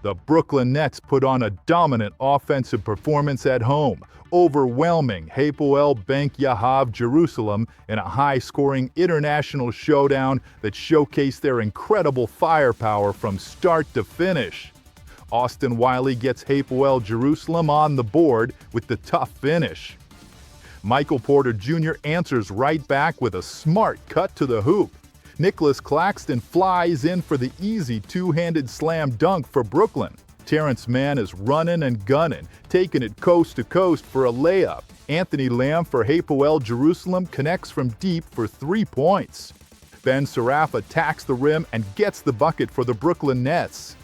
The Brooklyn Nets put on a dominant offensive performance at home, overwhelming Hapoel Bank Yahav Jerusalem in a high-scoring international showdown that showcased their incredible firepower from start to finish. Austin Wiley gets Hapoel Jerusalem on the board with the tough finish. Michael Porter Jr. answers right back with a smart cut to the hoop. Noah Clowney flies in for the easy two-handed slam dunk for Brooklyn. Terance Mann is running and gunning, taking it coast to coast for a layup. Anthony Lamb for Hapoel Jerusalem connects from deep for 3 points. Ben Saraf attacks the rim and gets the bucket for the Brooklyn Nets.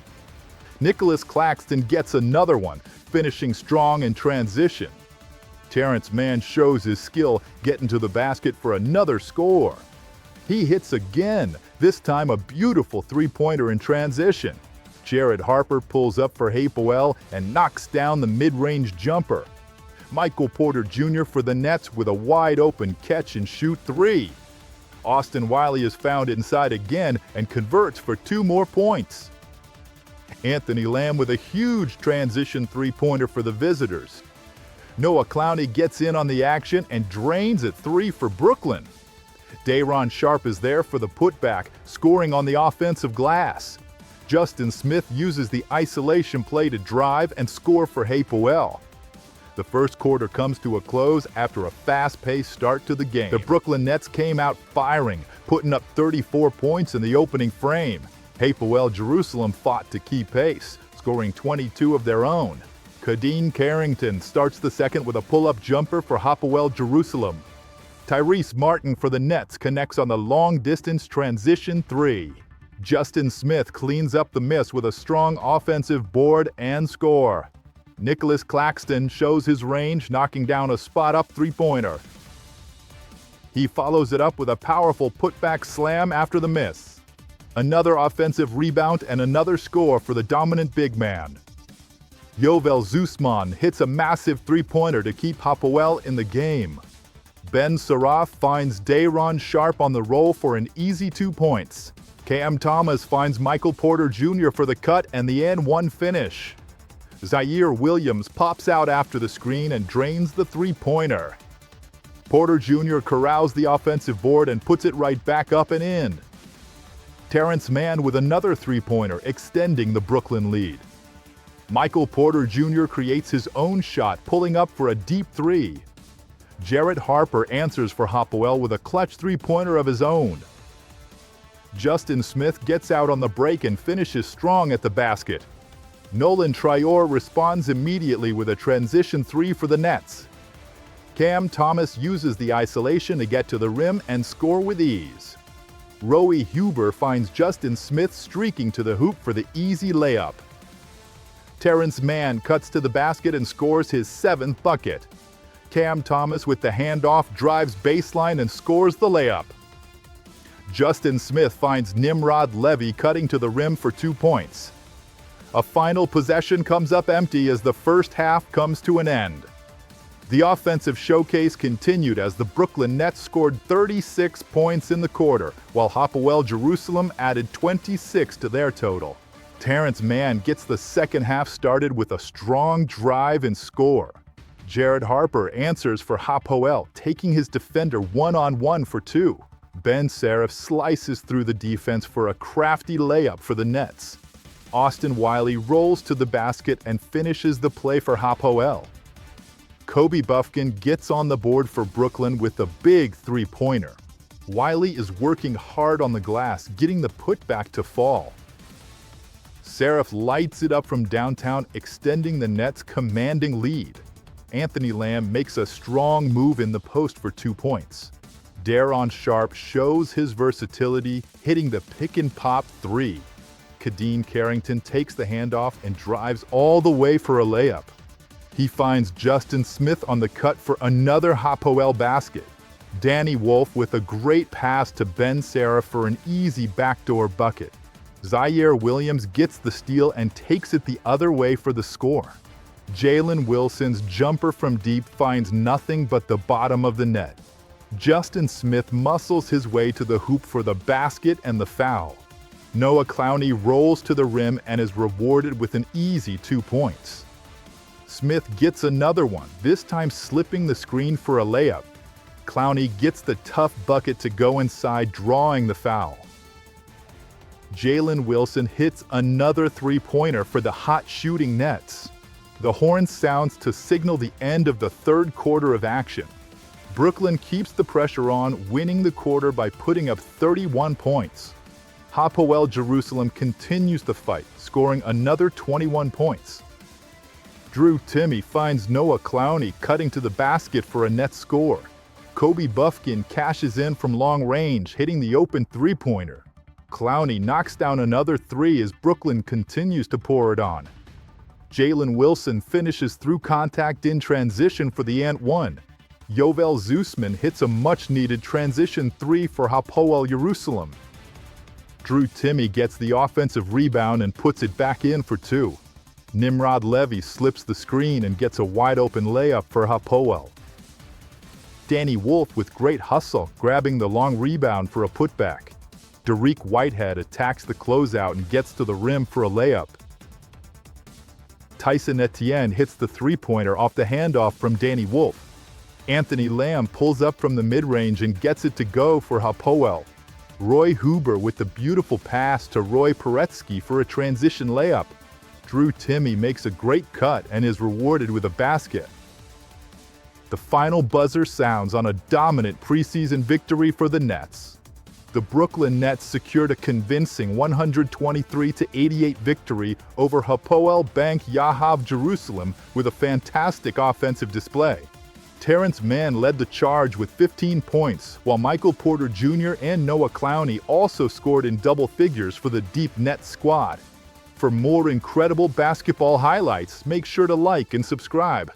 Noah Clowney gets another one, finishing strong in transition. Terance Mann shows his skill getting to the basket for another score. He hits again, this time a beautiful three-pointer in transition. Jared Harper pulls up for Hapoel and knocks down the mid-range jumper. Michael Porter Jr. for the Nets with a wide-open catch-and-shoot three. Austin Wiley is found inside again and converts for 2 more points. Anthony Lamb with a huge transition three-pointer for the visitors. Noah Clowney gets in on the action and drains at 3 for Brooklyn. Day'Ron Sharpe is there for the putback, scoring on the offensive glass. Justin Smith uses the isolation play to drive and score for Hapoel. The first quarter comes to a close after a fast-paced start to the game. The Brooklyn Nets came out firing, putting up 34 points in the opening frame. Hapoel Jerusalem fought to keep pace, scoring 22 of their own. Kadeen Carrington starts the second with a pull-up jumper for Hapoel Jerusalem. Tyrese Martin for the Nets connects on the long-distance transition three. Justin Smith cleans up the miss with a strong offensive board and score. Noah Clowney shows his range, knocking down a spot-up three-pointer. He follows it up with a powerful putback slam after the miss. Another offensive rebound and another score for the dominant big man. Yovel Zuzman hits a massive three-pointer to keep Hapoel in the game. Ben Saraf finds Day'Ron Sharpe on the roll for an easy 2 points. Cam Thomas finds Michael Porter Jr. for the cut and the N1 finish. Zaire Williams pops out after the screen and drains the three-pointer. Porter Jr. corrals the offensive board and puts it right back up and in. Terance Mann with another three-pointer, extending the Brooklyn lead. Michael Porter Jr. creates his own shot, pulling up for a deep three. Jared Harper answers for Hapoel with a clutch three-pointer of his own. Justin Smith gets out on the break and finishes strong at the basket. Nolan Traore responds immediately with a transition three for the Nets. Cam Thomas uses the isolation to get to the rim and score with ease. Roe Huber finds Justin Smith streaking to the hoop for the easy layup. Terance Mann cuts to the basket and scores his 7th bucket. Cam Thomas with the handoff drives baseline and scores the layup. Justin Smith finds Nimrod Levy cutting to the rim for 2 points. A final possession comes up empty as the first half comes to an end. The offensive showcase continued as the Brooklyn Nets scored 36 points in the quarter, while Hapoel Jerusalem added 26 to their total. Terance Mann gets the second half started with a strong drive and score. Jared Harper answers for Hapoel, taking his defender one-on-one for 2. Ben Saraf slices through the defense for a crafty layup for the Nets. Austin Wiley rolls to the basket and finishes the play for Hapoel. Kobe Buffkin gets on the board for Brooklyn with a big three-pointer. Wiley is working hard on the glass, getting the putback to fall. Saraf lights it up from downtown, extending the Nets' commanding lead. Anthony Lamb makes a strong move in the post for 2 points. Day'Ron Sharpe shows his versatility, hitting the pick-and-pop three. Kadeen Carrington takes the handoff and drives all the way for a layup. He finds Justin Smith on the cut for another Hapoel basket. Danny Wolf with a great pass to Ben Saraf for an easy backdoor bucket. Zaire Williams gets the steal and takes it the other way for the score. Jalen Wilson's jumper from deep finds nothing but the bottom of the net. Justin Smith muscles his way to the hoop for the basket and the foul. Noah Clowney rolls to the rim and is rewarded with an easy 2 points. Smith gets another one, this time slipping the screen for a layup. Clowney gets the tough bucket to go inside, drawing the foul. Jalen Wilson hits another three-pointer for the hot shooting Nets. The horn sounds to signal the end of the third quarter of action. Brooklyn keeps the pressure on, winning the quarter by putting up 31 points. Hapoel Jerusalem continues the fight, scoring another 21 points. Drew Timme finds Noah Clowney cutting to the basket for a net score. Kobe Buffkin cashes in from long range, hitting the open three-pointer. Clowney knocks down another three as Brooklyn continues to pour it on. Jalen Wilson finishes through contact in transition for the and one. Yovel Zeusman hits a much-needed transition three for Hapoel Jerusalem. Drew Timme gets the offensive rebound and puts it back in for two. Nimrod Levy slips the screen and gets a wide-open layup for Hapoel. Danny Wolf with great hustle, grabbing the long rebound for a putback. Derek Whitehead attacks the closeout and gets to the rim for a layup. Tyson Etienne hits the three-pointer off the handoff from Danny Wolf. Anthony Lamb pulls up from the mid-range and gets it to go for Hapoel. Roy Huber with the beautiful pass to Roy Paretsky for a transition layup. Drew Timme makes a great cut and is rewarded with a basket. The final buzzer sounds on a dominant preseason victory for the Nets. The Brooklyn Nets secured a convincing 123-88 victory over Hapoel Bank Yahav Jerusalem with a fantastic offensive display. Terance Mann led the charge with 15 points, while Michael Porter Jr. and Noah Clowney also scored in double figures for the Deep Nets squad. For more incredible basketball highlights, make sure to like and subscribe.